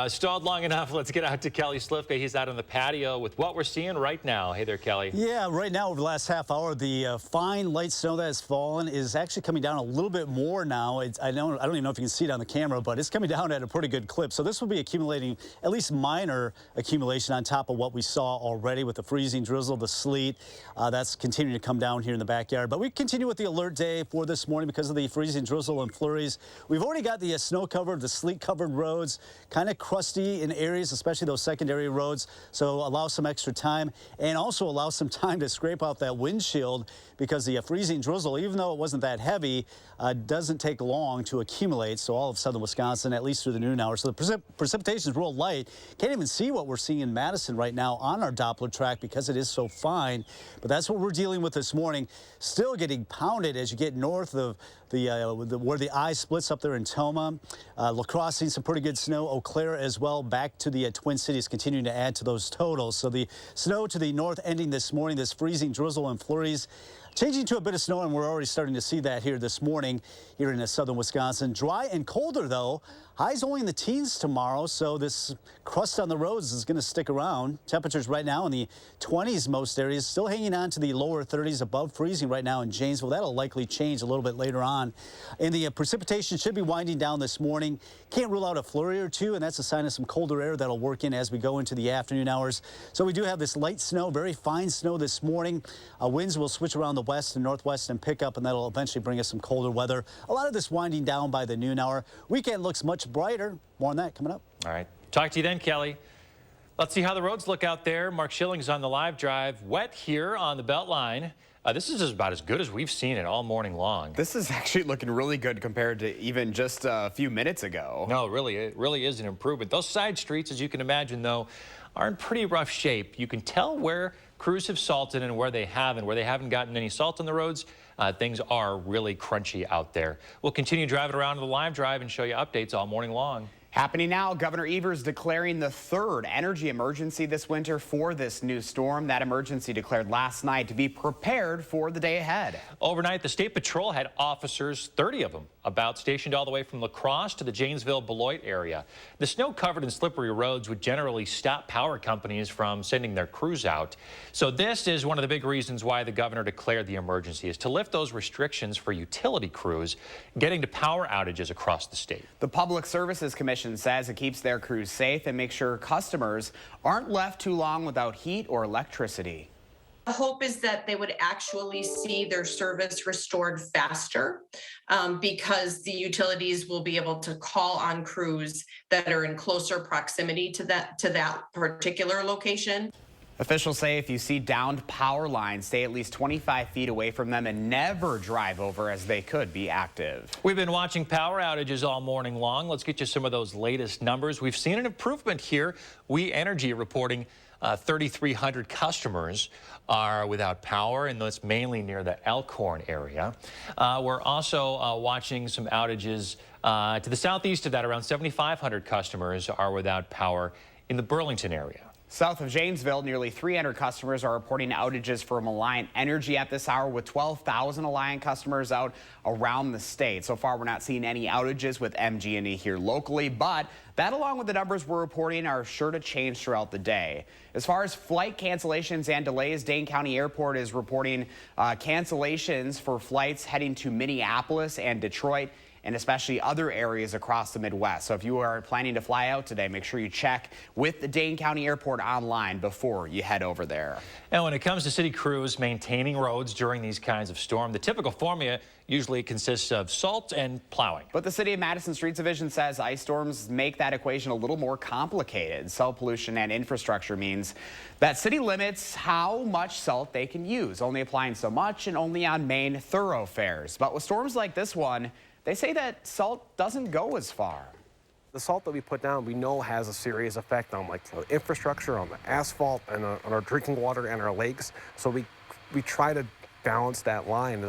stalled long enough. Let's get out to Kelly Slifka. He's out on the patio with what we're seeing right now. Hey there, Kelly.
Yeah, right now over the last half hour, the fine light snow that has fallen is actually coming down a little bit more now. I don't even know if you can see it on the camera, but it's coming down at a pretty good clip. So this will be accumulating at least minor accumulation on top of what we saw already with the freezing drizzle, the sleet. That's continuing to come down here in the backyard. But we continue with the alert day for this morning because of the freezing drizzle and flurries. We've already got the snow-covered, the sleet-covered roads, kind of crusty in areas, especially those secondary roads. So allow some extra time and also allow some time to scrape out that windshield because the freezing drizzle, even though it wasn't that heavy, doesn't take long to accumulate. So all of southern Wisconsin, at least through the noon hour. So the precipitation is real light. Can't even see what we're seeing in Madison right now on our Doppler track because it is so fine. But that's what we're dealing with this morning. Still getting pounded as you get north of where the I splits up there in Toma. La Crosse seeing some pretty good snow. Eau Claire as well. Back to the Twin Cities, continuing to add to those totals. So the snow to the north ending this morning. This freezing drizzle and flurries. Changing to a bit of snow, and we're already starting to see that here this morning here in southern Wisconsin. Dry and colder, though. Highs only in the teens tomorrow, so this crust on the roads is going to stick around. Temperatures right now in the 20s most areas, still hanging on to the lower 30s, above freezing right now in Janesville. That'll likely change a little bit later on. And the precipitation should be winding down this morning. Can't rule out a flurry or two, and that's a sign of some colder air that'll work in as we go into the afternoon hours. So we do have this light snow, very fine snow this morning. Winds will switch around the west and northwest and pick up, and that'll eventually bring us some colder weather. A lot of this winding down by the noon hour. Weekend looks much brighter. More on that coming up.
All right. Talk to you then, Kelly. Let's see how the roads look out there. Mark Schilling's on the live drive. Wet here on the Beltline. This is just about as good as we've seen it all morning long.
This is actually looking really good compared to even just a few minutes ago.
No, really, it really is an improvement. Those side streets, as you can imagine, though, are in pretty rough shape. You can tell where crews have salted and where they haven't. Where they haven't gotten any salt on the roads, things are really crunchy out there. We'll continue driving around the live drive and show you updates all morning long.
Happening now, Governor Evers declaring the third energy emergency this winter for this new storm. That emergency declared last night to be prepared for the day ahead.
Overnight, the State Patrol had officers, 30 of them, about stationed all the way from La Crosse to the Janesville-Beloit area. The snow-covered and slippery roads would generally stop power companies from sending their crews out. So this is one of the big reasons why the governor declared the emergency, is to lift those restrictions for utility crews getting to power outages across the state.
The Public Services Commission says it keeps their crews safe and makes sure customers aren't left too long without heat or electricity.
The hope is that they would actually see their service restored faster because the utilities will be able to call on crews that are in closer proximity to that particular location.
Officials say if you see downed power lines, stay at least 25 feet away from them and never drive over, as they could be active.
We've been watching power outages all morning long. Let's get you some of those latest numbers. We've seen an improvement here. We Energy reporting 3,300 customers are without power, and that's mainly near the Elkhorn area. We're also watching some outages to the southeast of that. Around 7,500 customers are without power in the Burlington area.
South of Janesville, nearly 300 customers are reporting outages from Alliant Energy at this hour, with 12,000 Alliant customers out around the state. So far, we're not seeing any outages with MG&E here locally, but that, along with the numbers we're reporting, are sure to change throughout the day. As far as flight cancellations and delays, Dane County Airport is reporting cancellations for flights heading to Minneapolis and Detroit, and especially other areas across the Midwest. So if you are planning to fly out today, make sure you check with the Dane County Airport online before you head over there.
And when it comes to city crews maintaining roads during these kinds of storms, the typical formula usually consists of salt and plowing.
But the City of Madison Streets Division says ice storms make that equation a little more complicated. Salt pollution and infrastructure means that city limits how much salt they can use, only applying so much and only on main thoroughfares. But with storms like this one, they say that salt doesn't go as far.
The salt that we put down, we know has a serious effect on the infrastructure, on the asphalt, and on our drinking water and our lakes. So we try to balance that line.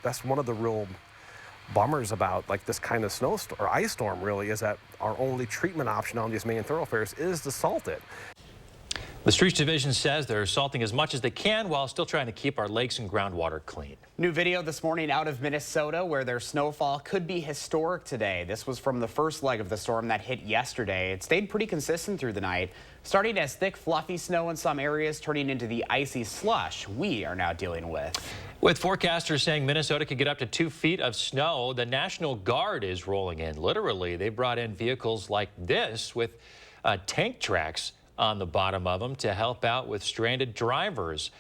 That's one of the real bummers about this kind of snowstorm or ice storm, really, is that our only treatment option on these main thoroughfares is to salt it.
The Streets Division says they're salting as much as they can while still trying to keep our lakes and groundwater clean.
New video this morning out of Minnesota, where their snowfall could be historic today. This was from the first leg of the storm that hit yesterday. It stayed pretty consistent through the night, starting as thick, fluffy snow in some areas, turning into the icy slush we are now dealing with.
With forecasters saying Minnesota could get up to 2 feet of snow, the National Guard is rolling in. Literally, they brought in vehicles like this with tank tracks on the bottom of them to help out with stranded drivers.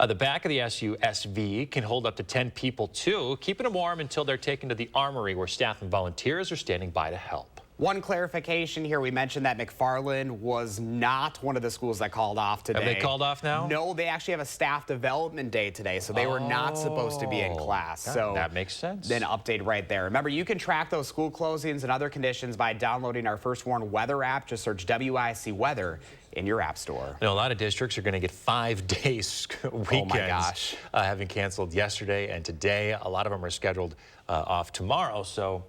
The back of the SUV can hold up to 10 people, too, keeping them warm until they're taken to the armory, where staff and volunteers are standing by to help.
One clarification here. We mentioned that McFarland was not one of the schools that called off today.
Have they called off now?
No, they actually have a staff development day today, so they were not supposed to be in class.
That makes sense.
Then update right there. Remember, you can track those school closings and other conditions by downloading our First Warn weather app. Just search WISC weather in your app store.
You know, a lot of districts are going to get 5 days weekends.
Oh my gosh.
Having canceled yesterday and today. A lot of them are scheduled off tomorrow, so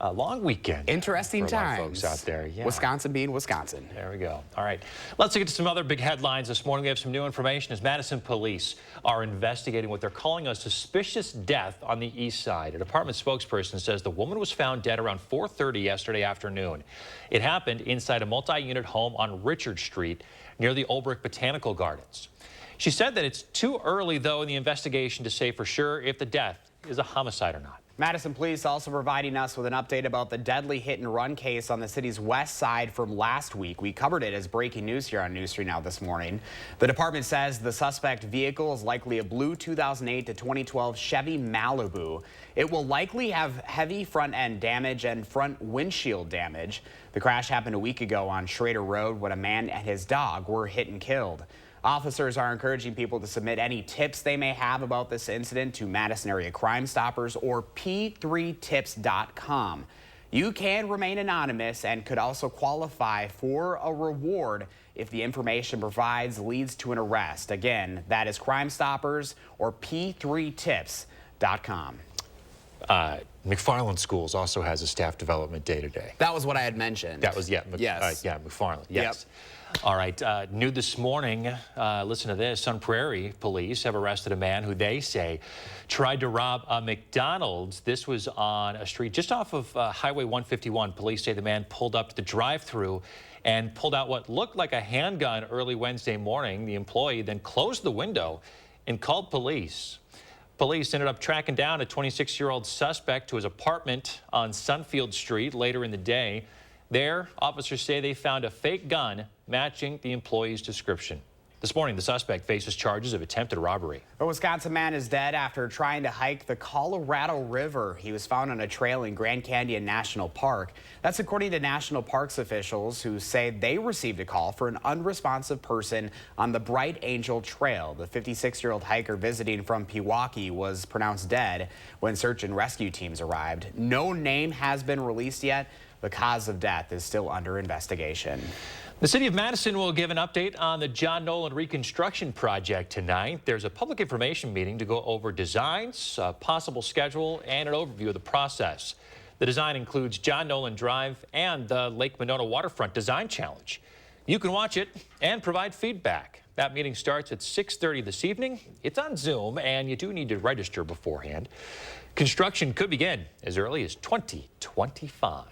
a long weekend.
Interesting
for a lot of
times.
folks out there. Yeah.
Wisconsin being Wisconsin.
There we go. All right. Let's get to some other big headlines this morning. We have some new information as Madison police are investigating what they're calling a suspicious death on the east side. A department spokesperson says the woman was found dead around 4:30 yesterday afternoon. It happened inside a multi-unit home on Richard Street near the Olbrich Botanical Gardens. She said that it's too early, though, in the investigation to say for sure if the death is a homicide or not.
Madison police also providing us with an update about the deadly hit-and-run case on the city's west side from last week. We covered it as breaking news here on News 3 Now this morning. The department says the suspect vehicle is likely a blue 2008 to 2012 Chevy Malibu. It will likely have heavy front-end damage and front windshield damage. The crash happened a week ago on Schrader Road when a man and his dog were hit and killed. Officers are encouraging people to submit any tips they may have about this incident to Madison Area Crime Stoppers or p3tips.com. You can remain anonymous and could also qualify for a reward if the information provides leads to an arrest. Again, that is Crime Stoppers or p3tips.com.
McFarland Schools also has a staff development day today.
That was what I had mentioned.
That was, yeah,
yes.
Yeah, McFarland, yes.
Yep.
All right, new this morning, listen to this. Sun Prairie police have arrested a man who they say tried to rob a McDonald's. This was on a street just off of Highway 151. Police say the man pulled up to the drive-thru and pulled out what looked like a handgun early Wednesday morning. The employee then closed the window and called police. Police ended up tracking down a 26-year-old suspect to his apartment on Sunfield Street later in the day. There, officers say they found a fake gun matching the employee's description. This morning, the suspect faces charges of attempted robbery.
A Wisconsin man is dead after trying to hike the Colorado River. He was found on a trail in Grand Canyon National Park. That's according to National Parks officials who say they received a call for an unresponsive person on the Bright Angel Trail. The 56-year-old hiker visiting from Pewaukee was pronounced dead when search and rescue teams arrived. No name has been released yet. The cause of death is still under investigation.
The city of Madison will give an update on the John Nolan reconstruction project tonight. There's a public information meeting to go over designs, a possible schedule, and an overview of the process. The design includes John Nolan Drive and the Lake Monona Waterfront Design Challenge. You can watch it and provide feedback. That meeting starts at 6:30 this evening. It's on Zoom, and you do need to register beforehand. Construction could begin as early as 2025.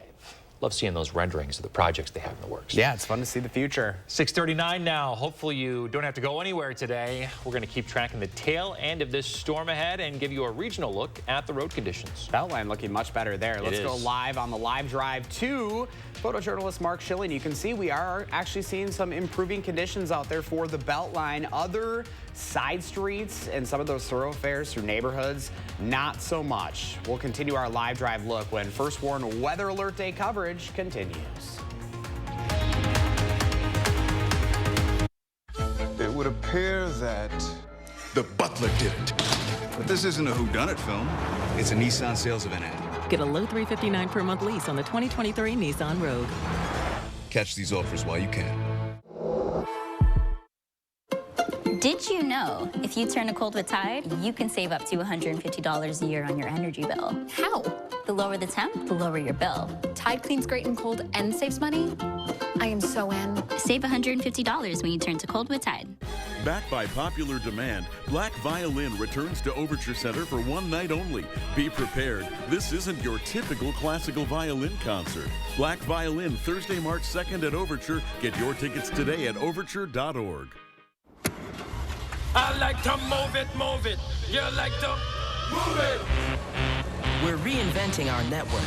Love seeing those renderings of the projects they have in the works.
Yeah, it's fun to see the future.
6:39 now. Hopefully you don't have to go anywhere today. We're going to keep tracking the tail end of this storm ahead and give you a regional look at the road conditions.
Beltline looking much better there. Let's go live on the live drive to photojournalist Mark Schilling. You can see we are actually seeing some improving conditions out there for the Beltline. Other side streets and some of those thoroughfares through neighborhoods, not so much. We'll continue our live drive look when First Warn Weather Alert Day coverage continues.
It would appear that the butler did it. But this isn't a whodunit film. It's a Nissan sales event ad.
Get a low $359 per month lease on the 2023 Nissan Rogue.
Catch these offers while you can.
Did you know if you turn to Cold with Tide, you can save up to $150 a year on your energy bill?
How?
The lower the temp, the lower your bill.
Tide cleans great and cold and saves money? I am so in.
Save $150 when you turn to Cold with Tide.
Backed by popular demand, Black Violin returns to Overture Center for one night only. Be prepared. This isn't your typical classical violin concert. Black Violin, Thursday, March 2nd at Overture. Get your tickets today at overture.org.
I like to move it. You like to move it.
We're reinventing our network.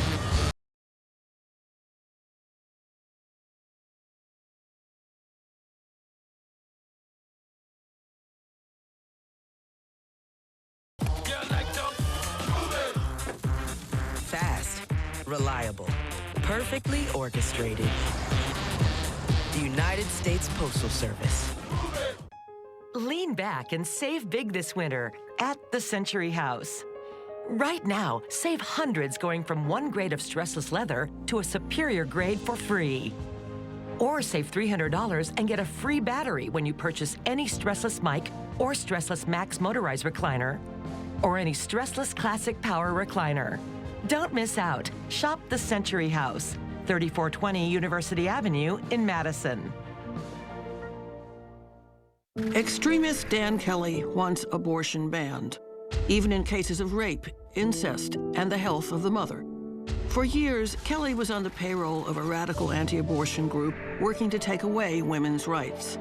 You like to move it.
Fast, reliable, perfectly orchestrated. The United States Postal Service.
Lean back and save big this winter at the Century House. Right now, save hundreds going from one grade of stressless leather to a superior grade for free. Or save $300 and get a free battery when you purchase any stressless mic or stressless max motorized recliner or any stressless classic power recliner. Don't miss out. Shop the Century House, 3420 University Avenue in Madison.
Extremist Dan Kelly wants abortion banned, even in cases of rape, incest, and the health of the mother. For years, Kelly was on the payroll of a radical anti-abortion group working to take away women's rights.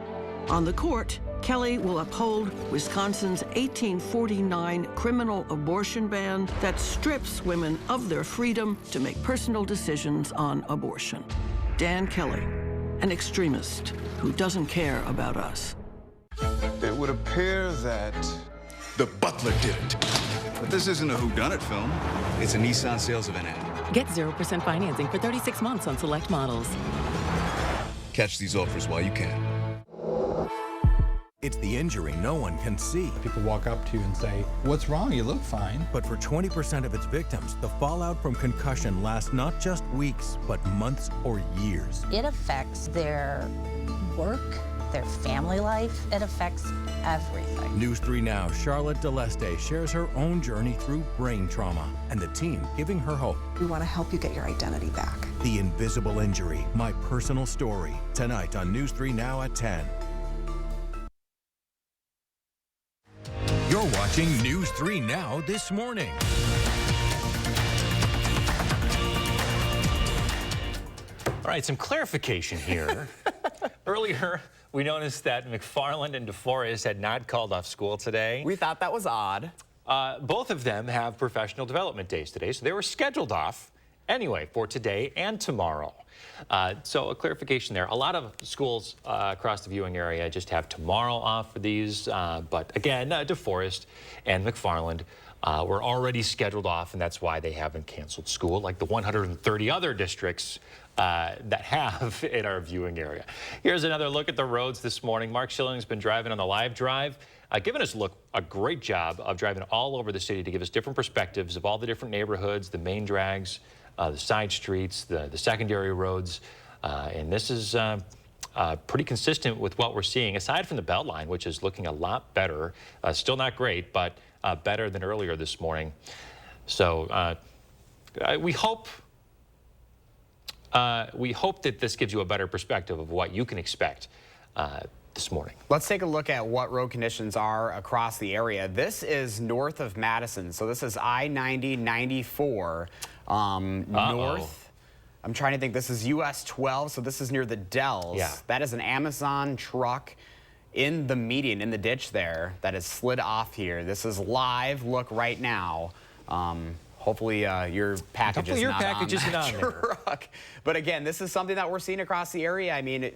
On the court, Kelly will uphold Wisconsin's 1849 criminal abortion ban that strips women of their freedom to make personal decisions on abortion. Dan Kelly, an extremist who doesn't care about us.
It would appear that the butler did it. But this isn't a whodunit film. It's a Nissan sales event ad.
Get 0% financing for 36 months on select models.
Catch these offers while you can.
It's the injury no one can see.
People walk up to you and say, "What's wrong? You look fine."
But for 20% of its victims, the fallout from concussion lasts not just weeks, but months or years.
It affects their work,
their family life. It affects everything.
News 3 Now, Charlotte Deleste shares her own journey through brain trauma and the team giving her hope.
We want to help you get your identity back.
The Invisible Injury, my personal story. Tonight on News 3 Now at 10. You're watching News 3 Now this morning.
All right, some clarification here. Earlier, we noticed that McFarland and DeForest had not called off school today.
We thought that was odd.
Both of them have professional development days today, so they were scheduled off anyway for today and tomorrow. So a clarification there. A lot of schools across the viewing area just have tomorrow off for these, but again, DeForest and McFarland were already scheduled off, and that's why they haven't canceled school like the 130 other districts that have in our viewing area. Here's another look at the roads this morning. Mark Schilling's been driving on the live drive, giving us a great job of driving all over the city to give us different perspectives of all the different neighborhoods, the main drags, the side streets, the secondary roads, and this is pretty consistent with what we're seeing, aside from the Beltline, which is looking a lot better. Still not great, but better than earlier this morning. So we hope that this gives you a better perspective of what you can expect this morning.
Let's take a look at what road conditions are across the area. This is north of Madison, so this is I-90, 94 north. I'm trying to think. This is US 12, so this is near the Dells.
Yeah.
That is an Amazon truck in the median, in the ditch there, that has slid off here. This is live look right now. Hopefully your package is not on that truck. But again, this is something that we're seeing across the area. I mean,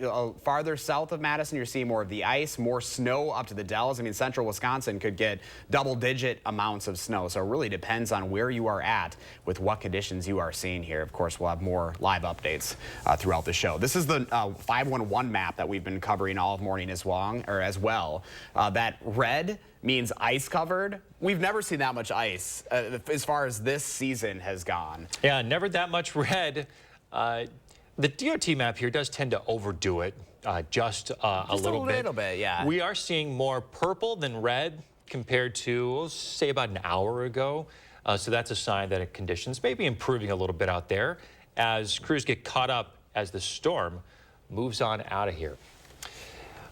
farther south of Madison, you're seeing more of the ice, more snow up to the Dells. I mean, central Wisconsin could get double-digit amounts of snow. So it really depends on where you are at with what conditions you are seeing here. Of course, we'll have more live updates throughout the show. This is the 511 map that we've been covering all morning as well. That red means ice covered. We've never seen that much ice as far as this season has gone.
Yeah, never that much red. The DOT map here does tend to overdo it just a little bit.
Yeah.
We are seeing more purple than red compared to, say, about an hour ago. So that's a sign that conditions may be improving a little bit out there as crews get caught up as the storm moves on out of here.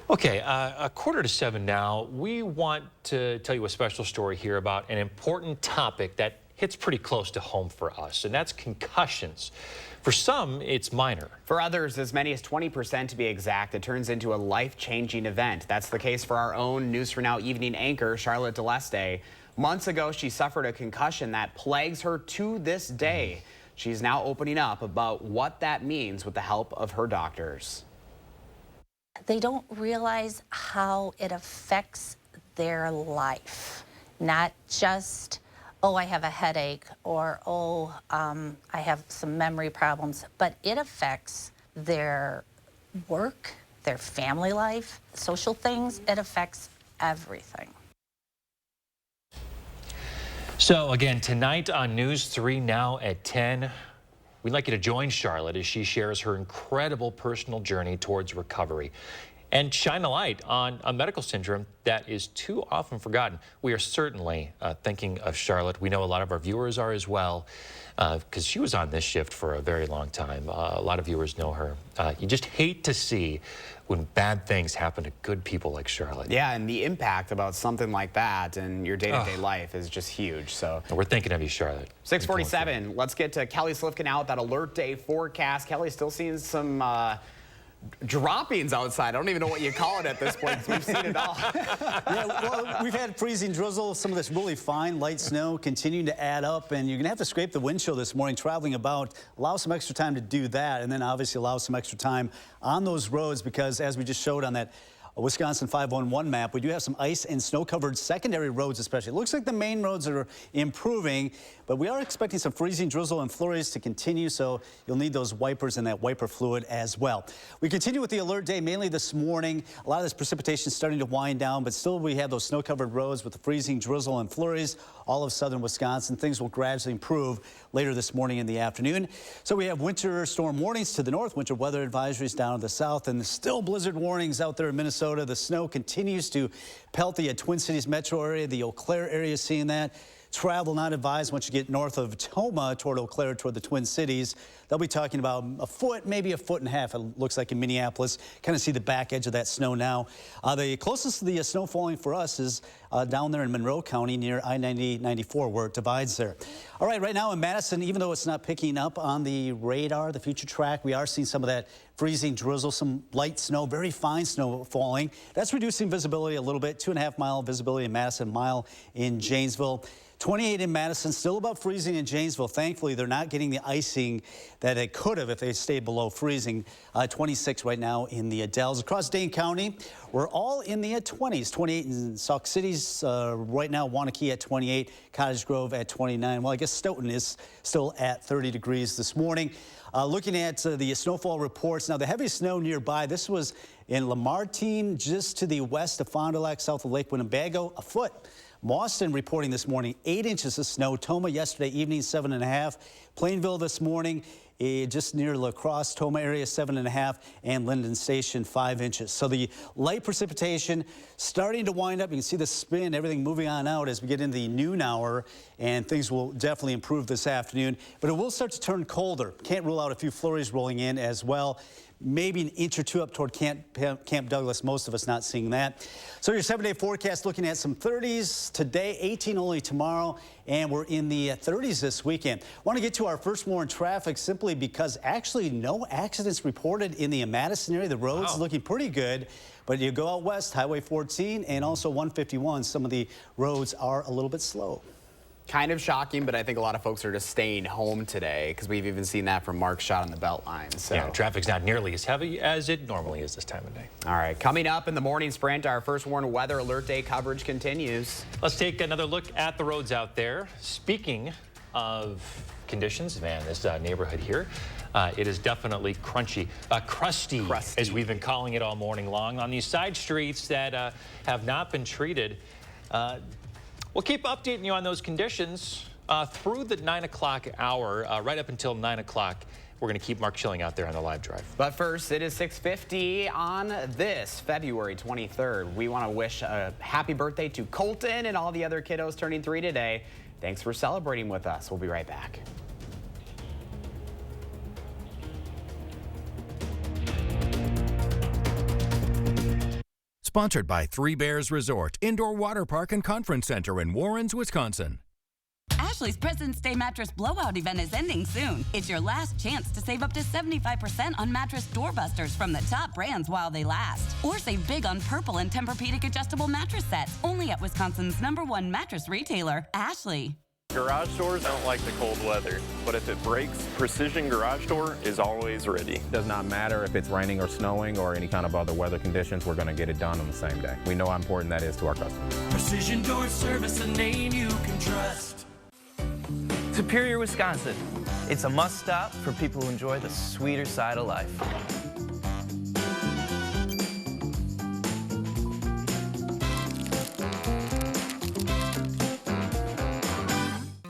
Okay, 6:45 now. We want to tell you a special story here about an important topic that hits pretty close to home for us, and that's concussions. For some, it's minor.
For others, as many as 20% to be exact, it turns into a life-changing event. That's the case for our own News 4 Now evening anchor, Charlotte Deleste. Months ago, she suffered a concussion that plagues her to this day. She's now opening up about what that means with the help of her doctors.
They don't realize how it affects their life. Not just, oh, I have a headache, or, oh, I have some memory problems, but it affects their work, their family life, social things. It affects everything.
So again, tonight on News 3 Now at 10, we'd like you to join Charlotte as she shares her incredible personal journey towards recovery and shine a light on a medical syndrome that is too often forgotten. We are certainly thinking of Charlotte. We know a lot of our viewers are as well, because she was on this shift for a very long time. A lot of viewers know her. You just hate to see when bad things happen to good people like Charlotte.
Yeah, and the impact about something like that in your day-to-day life is just huge. So
we're thinking of you, Charlotte.
6:47. Let's get to Kelly Slifkin out, that alert day forecast. Kelly, still seeing some droppings outside. I don't even know what you call it at this point, because we've seen it all.
Yeah, well, we've had freezing drizzle, some of this really fine light snow continuing to add up, and you're going to have to scrape the windshield this morning traveling about. Allow some extra time to do that, and then obviously allow some extra time on those roads, because as we just showed on that Wisconsin 511 map, we do have some ice and snow-covered secondary roads especially. It looks like the main roads are improving, but we are expecting some freezing drizzle and flurries to continue, so you'll need those wipers and that wiper fluid as well. We continue with the alert day mainly this morning. A lot of this precipitation is starting to wind down, but still we have those snow-covered roads with the freezing drizzle and flurries. all of southern Wisconsin. Things will gradually improve later this morning in the afternoon. So we have winter storm warnings to the north, winter weather advisories down to the south, and still blizzard warnings out there in Minnesota. The snow continues to pelt the Twin Cities metro area. The Eau Claire area is seeing that. Travel not advised once you get north of Toma toward Eau Claire, toward the Twin Cities. They'll be talking about a foot, maybe a foot and a half, it looks like in Minneapolis. Kind of see the back edge of that snow now. The closest to the snow falling for us is down there in Monroe County near I-90-94 where it divides there. All right, right now in Madison, even though it's not picking up on the radar, the future track, we are seeing some of that freezing drizzle, some light snow, very fine snow falling. That's reducing visibility a little bit, 2.5 mile visibility in Madison, mile in Janesville. 28 in Madison, still above freezing in Janesville. Thankfully, they're not getting the icing that it could have if they stayed below freezing. 26 right now in the Dells. Across Dane County, we're all in the 20s. 28 in Sauk Cities. Right now, Wanakee at 28, Cottage Grove at 29. Well, I guess Stoughton is still at 30 degrees this morning. Looking at the snowfall reports, now the heaviest snow nearby, this was in Lamartine, just to the west of Fond du Lac, south of Lake Winnebago, a foot. Mauston reporting this morning 8 inches of snow. Toma yesterday evening 7.5. Plainville this morning just near La Crosse, Toma area 7.5, and Linden Station 5 inches. So the light precipitation starting to wind up. You can see the spin, everything moving on out as we get into the noon hour, and things will definitely improve this afternoon. But it will start to turn colder. Can't rule out a few flurries rolling in as well. Maybe an inch or two up toward Camp Douglas. Most of us not seeing that. So your 7-day forecast looking at some 30s today, 18 only tomorrow, and we're in the 30s this weekend. Want to get to our first more in traffic simply because actually no accidents reported in the Madison area. The roads looking pretty good. But you go out west, Highway 14 and also 151, some of the roads are a little bit slow.
Kind of shocking, but I think a lot of folks are just staying home today because we've even seen that from Mark's shot on the belt line. So.
Yeah, traffic's not nearly as heavy as it normally is this time of day.
All right, coming up in the morning sprint, our first warn weather alert day coverage continues.
Let's take another look at the roads out there. Speaking of conditions, man, this neighborhood here, it is definitely crusty, as we've been calling it all morning long. On these side streets that have not been treated, we'll keep updating you on those conditions through the 9 o'clock hour, right up until 9 o'clock. We're going to keep Mark Schilling out there on the live drive.
But first, it is 6:50 on this February 23rd. We want to wish a happy birthday to Colton and all the other kiddos turning 3 today. Thanks for celebrating with us. We'll be right back.
Sponsored by Three Bears Resort, Indoor Water Park and Conference Center in Warrens, Wisconsin.
Ashley's President's Day Mattress Blowout event is ending soon. It's your last chance to save up to 75% on mattress doorbusters from the top brands while they last. Or save big on Purple and Tempur-Pedic adjustable mattress sets, only at Wisconsin's #1 mattress retailer, Ashley.
Garage doors don't like the cold weather, but if it breaks, Precision Garage Door is always ready.
Does not matter if it's raining or snowing or any kind of other weather conditions, we're going to get it done on the same day. We know how important that is to our customers.
Precision Door Service, a name you can trust.
Superior, Wisconsin. It's a must-stop for people who enjoy the sweeter side of life.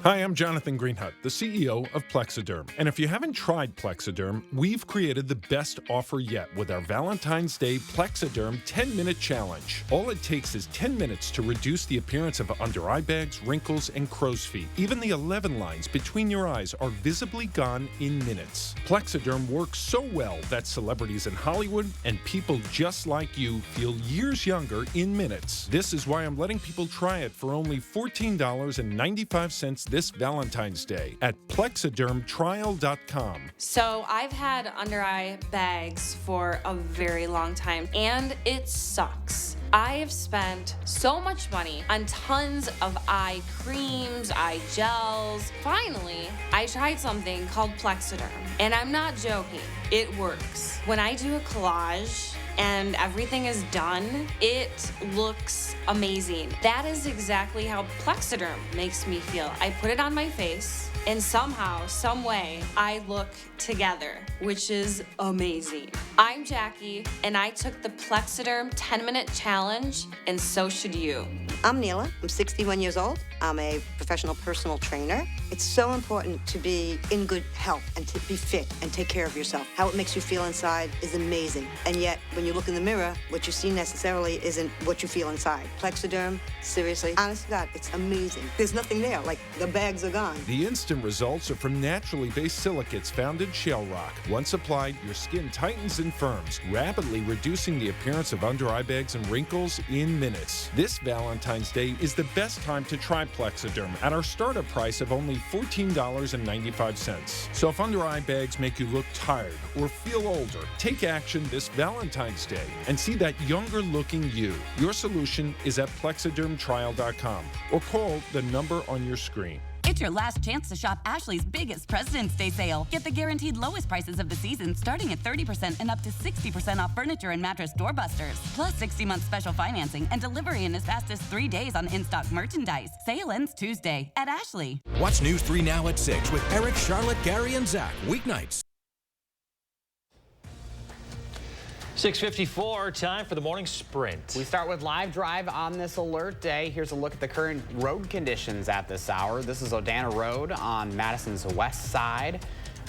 Hi, I'm Jonathan Greenhut, the CEO of Plexiderm. And if you haven't tried Plexiderm, we've created the best offer yet with our Valentine's Day Plexiderm 10-minute challenge. All it takes is 10 minutes to reduce the appearance of under-eye bags, wrinkles, and crow's feet. Even the 11 lines between your eyes are visibly gone in minutes. Plexiderm works so well that celebrities in Hollywood and people just like you feel years younger in minutes. This is why I'm letting people try it for only $14.95 this Valentine's Day at plexidermtrial.com.
So I've had under eye bags for a very long time and it sucks. I have spent so much money on tons of eye creams, eye gels. Finally, I tried something called Plexiderm, and I'm not joking. It works. When I do a collage and everything is done, it looks amazing. That is exactly how Plexiderm makes me feel. I put it on my face, and somehow, some way, I look together, which is amazing. I'm Jackie, and I took the Plexiderm 10-minute challenge challenge, and so should you.
I'm Neela. I'm 61 years old. I'm a professional personal trainer. It's so important to be in good health and to be fit and take care of yourself. How it makes you feel inside is amazing. And yet, when you look in the mirror, what you see necessarily isn't what you feel inside. Plexiderm, seriously, honest to God, it's amazing. There's nothing there, like the bags are gone.
The instant results are from naturally based silicates found in shale rock. Once applied, your skin tightens and firms, rapidly reducing the appearance of under eye bags and wrinkles in minutes. This Valentine's Day is the best time to try Plexiderm at our startup price of only $14.95. So if under eye bags make you look tired or feel older, take action this Valentine's Day and see that younger looking you. Your solution is at plexidermtrial.com or call the number on your screen.
It's your last chance to shop Ashley's biggest President's Day sale. Get the guaranteed lowest prices of the season, starting at 30% and up to 60% off furniture and mattress doorbusters. Plus 60-month special financing and delivery in as fast as 3 days on in-stock merchandise. Sale ends Tuesday at Ashley.
Watch News 3 Now at 6 with Eric, Charlotte, Gary, and Zach. Weeknights.
6:54, time for the morning sprint.
We start with live drive on this alert day. Here's a look at the current road conditions at this hour. This is Odana Road on Madison's west side.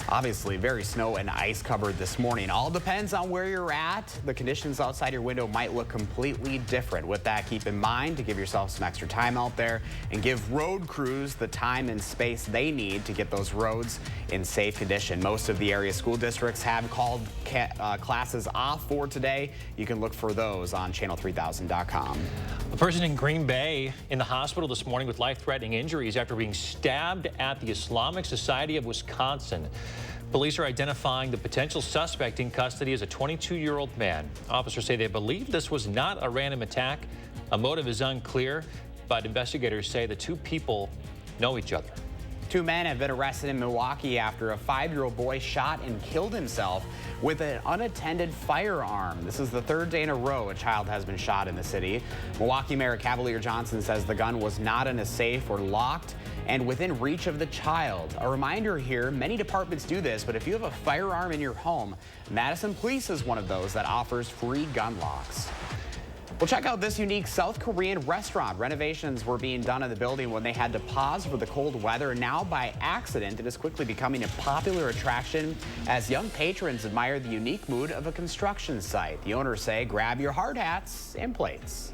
Obviously very snow and ice covered this morning. All depends on where you're at. The conditions outside your window might look completely different. With that, keep in mind to give yourself some extra time out there and give road crews the time and space they need to get those roads in safe condition. Most of the area school districts have called classes off for today. You can look for those on channel3000.com.
A person in Green Bay in the hospital this morning with life-threatening injuries after being stabbed at the Islamic Society of Wisconsin. Police are identifying the potential suspect in custody as a 22-year-old man. Officers say they believe this was not a random attack. A motive is unclear, but investigators say the two people know each other.
2 men have been arrested in Milwaukee after a 5-year-old boy shot and killed himself with an unattended firearm. This is the 3rd day in a row a child has been shot in the city. Milwaukee Mayor Cavalier Johnson says the gun was not in a safe or locked and within reach of the child. A reminder here, many departments do this, but if you have a firearm in your home, Madison Police is one of those that offers free gun locks. Well, check out this unique South Korean restaurant. Renovations were being done in the building when they had to pause for the cold weather. Now, by accident, it is quickly becoming a popular attraction as young patrons admire the unique mood of a construction site. The owners say, grab your hard hats and plates.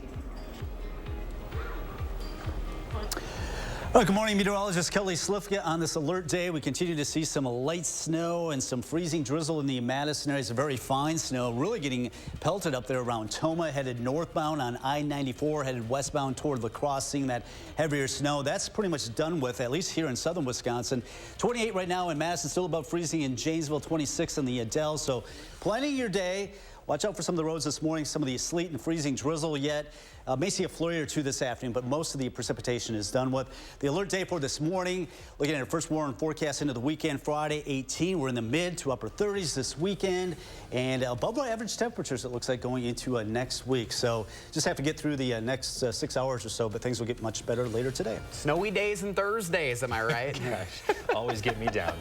Good morning, meteorologist Kelly Slifka on this alert day. We continue to see some light snow and some freezing drizzle in the Madison area. It's a very fine snow, really getting pelted up there around Toma, headed northbound on I-94, headed westbound toward La Crosse, seeing that heavier snow. That's pretty much done with, at least here in southern Wisconsin. 28 right now in Madison, still above freezing in Janesville, 26 in the Adele. So planning your day. Watch out for some of the roads this morning, some of the sleet and freezing drizzle yet. May see a flurry or two this afternoon, but most of the precipitation is done with. The alert day for this morning, looking at our first warning forecast into the weekend, Friday 18. We're in the mid to upper 30s this weekend and above our average temperatures, it looks like, going into next week. So just have to get through the next 6 hours or so, but things will get much better later today.
Snowy days and Thursdays, am I right?
Gosh, always get me down.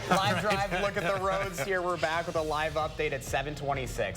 Live drive, look at the roads here. We're back with a live update at 7:26.